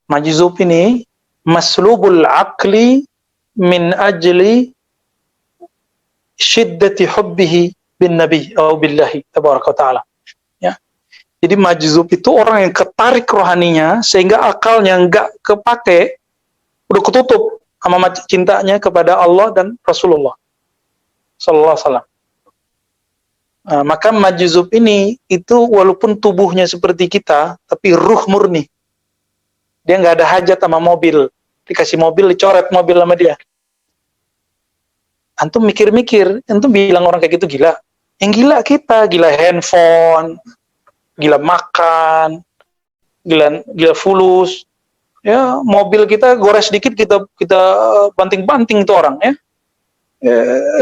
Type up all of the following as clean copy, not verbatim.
Majzub ini maslubul aqli min ajli syiddati hubbihi bin nabi atau billahi tabaraka wa taala. Ya. Jadi majzub itu orang yang ketarik rohaninya sehingga akalnya enggak kepake, udah ketutup sama cintanya kepada Allah dan Rasulullah sallallahu alaihi wasallam. Maka majzub ini itu walaupun tubuhnya seperti kita, tapi ruh murni. Dia nggak ada hajat sama mobil. Dikasih mobil, dicoret mobil sama dia. Antum mikir-mikir, antum bilang orang kayak gitu gila. Yang gila kita, gila handphone, gila makan, gila fulus. Ya, mobil kita gores dikit kita banting-banting itu orang ya.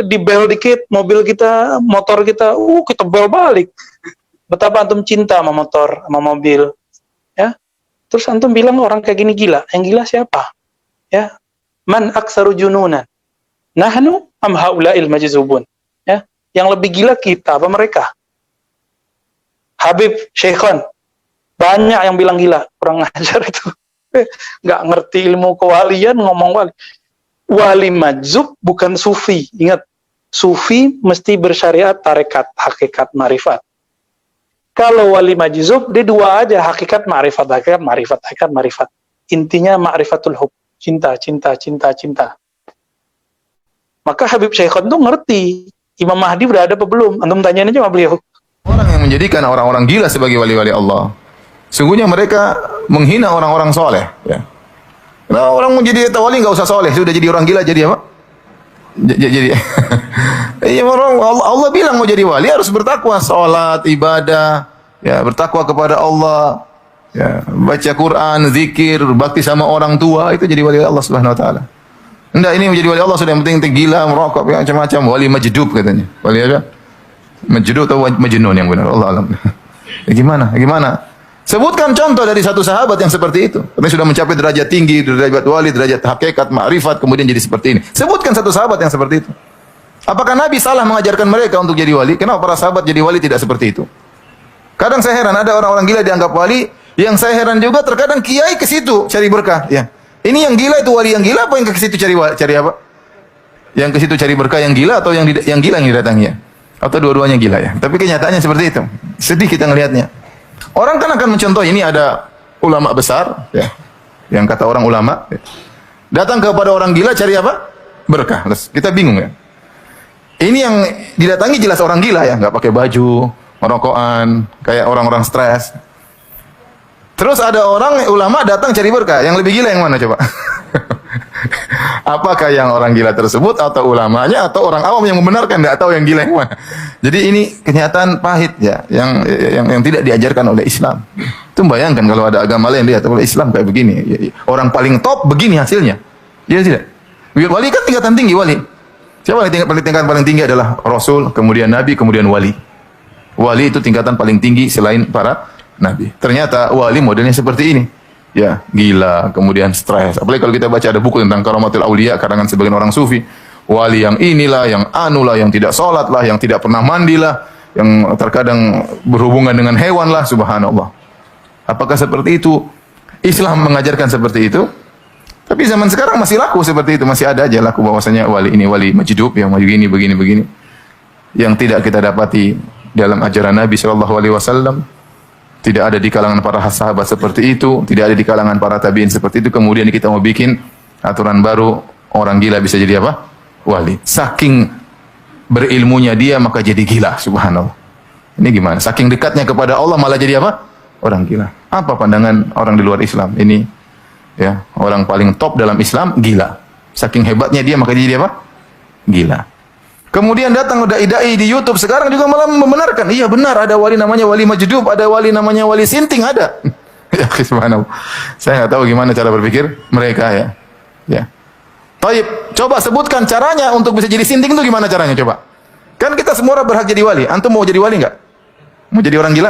Dibel dikit mobil kita, motor kita, kita bel balik. Betapa antum cinta sama motor, sama mobil, ya. Terus antum bilang orang kayak gini gila. Yang gila siapa? Ya, man aktsaru jununan, nahnu am haula'il majzubun. Ya, yang lebih gila kita apa mereka? Habib Syekhon, banyak yang bilang gila, kurang ajar itu. Nggak ngerti ilmu kewalian, ngomong wali. Wali majzub bukan sufi. Ingat, sufi mesti bersyariat tarekat, hakikat, marifat. Kalau wali majzub, dia dua aja, hakikat, marifat, hakikat, marifat, hakikat, marifat. Intinya ma'rifatul hub, cinta, cinta, cinta, cinta. Maka Habib Syekhon tuh ngerti, Imam Mahdi udah ada apa belum? Antum tanyain aja sama beliau. Orang yang menjadikan orang-orang gila sebagai wali-wali Allah, sungguhnya mereka menghina orang-orang soleh. Ya. Nah, orang mau jadi wali nggak usah soleh, sudah jadi orang gila jadi apa? Jadi, iya orang Allah bilang mau jadi wali harus bertakwa, salat, ibadah, ya bertakwa kepada Allah, ya baca Quran, zikir, bakti sama orang tua, itu jadi wali Allah Subhanahu Wa Taala. Enggak, ini menjadi wali Allah sudah yang penting gila, merokok, macam-macam, wali majdub katanya. Wali apa? Majdub atau majnun yang benar, Allah alam. Ya, gimana? Sebutkan contoh dari satu sahabat yang seperti itu. Karena sudah mencapai derajat tinggi, derajat wali, derajat hakikat, ma'rifat, kemudian jadi seperti ini. Sebutkan satu sahabat yang seperti itu. Apakah Nabi salah mengajarkan mereka untuk jadi wali? Kenapa para sahabat jadi wali tidak seperti itu? Kadang saya heran, ada orang-orang gila dianggap wali. Yang saya heran juga terkadang kiai ke situ cari berkah. Ya. Ini yang gila itu wali yang gila apa yang ke situ cari apa? Yang ke situ cari berkah yang gila atau yang gila yang didatangi ya? Atau dua-duanya gila ya? Tapi kenyataannya seperti itu. Sedih kita ngelihatnya. Orang kan akan mencontoh, ini ada ulama besar, ya, yang kata orang ulama, ya, datang kepada orang gila cari apa? Berkah. Terus kita bingung ya. Ini yang didatangi jelas orang gila ya, nggak pakai baju, merokokan, kayak orang-orang stres. Terus ada orang ulama datang cari berkah, yang lebih gila yang mana coba? Apakah yang orang gila tersebut atau ulamanya atau orang awam yang membenarkan, nggak tahu yang gila yang mana? Jadi ini kenyataan pahit ya, yang tidak diajarkan oleh Islam. Itu bayangkan kalau ada agama lain lihat oleh Islam kayak begini, orang paling top begini hasilnya. Iya tidak? Wali kan tingkatan tinggi wali. Siapa yang tingkatan paling tinggi adalah Rasul, kemudian Nabi, kemudian wali. Wali itu tingkatan paling tinggi selain para Nabi. Ternyata wali modelnya seperti ini. Ya, gila, kemudian stres. Apalagi kalau kita baca ada buku tentang Karamatul Aulia karangan sebagian orang sufi. Wali yang inilah, yang anulah, yang tidak sholat lah, yang tidak pernah mandi lah, yang terkadang berhubungan dengan hewan lah, subhanallah. Apakah seperti itu? Islam mengajarkan seperti itu? Tapi zaman sekarang masih laku seperti itu, masih ada aja laku bahwasanya wali ini wali majdub yang begini. Yang tidak kita dapati dalam ajaran Nabi sallallahu alaihi wasallam. Tidak ada di kalangan para sahabat seperti itu, tidak ada di kalangan para tabi'in seperti itu. Kemudian kita mau bikin aturan baru, orang gila bisa jadi apa? Wali. Saking berilmunya dia maka jadi gila, subhanallah. Ini gimana? Saking dekatnya kepada Allah malah jadi apa? Orang gila. Apa pandangan orang di luar Islam? Ini ya, orang paling top dalam Islam gila. Saking hebatnya dia maka jadi apa? Gila. Kemudian datang dai-dai di YouTube sekarang juga malah membenarkan. Iya benar, ada wali namanya wali majdub, ada wali namanya wali sinting, ada. Ya, subhanallah. Saya nggak tahu gimana cara berpikir mereka ya. Ya. Taib, coba sebutkan caranya untuk bisa jadi sinting itu gimana caranya coba? Kan kita semua orang berhak jadi wali. Antum mau jadi wali nggak? Mau jadi orang gila?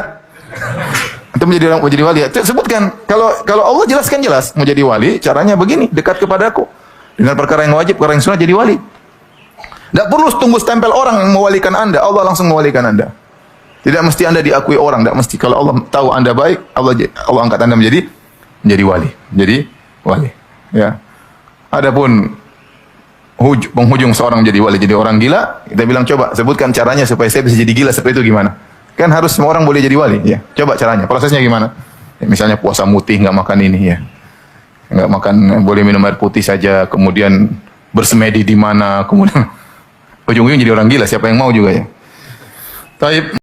Antum mau jadi wali? Sebutkan. Kalau Allah jelaskan jelas, mau jadi wali caranya begini, dekat kepadaku. Dengan perkara yang wajib, perkara yang sunnah jadi wali. Tidak perlu tunggu stempel orang yang mewalikan Anda. Allah langsung mewalikan Anda. Tidak mesti Anda diakui orang. Tidak mesti. Kalau Allah tahu Anda baik, Allah angkat Anda menjadi menjadi wali. Jadi wali. Ya. Adapun penghujung seorang jadi wali, jadi orang gila, kita bilang coba sebutkan caranya supaya saya bisa jadi gila seperti itu gimana? Kan harus semua orang boleh jadi wali, ya. Coba caranya, prosesnya gimana? Ya, misalnya puasa mutih, nggak makan ini, ya. Nggak makan, boleh minum air putih saja, kemudian bersemedi di mana, kemudian ujung-ujung jadi orang gila, siapa yang mau juga ya. Taib.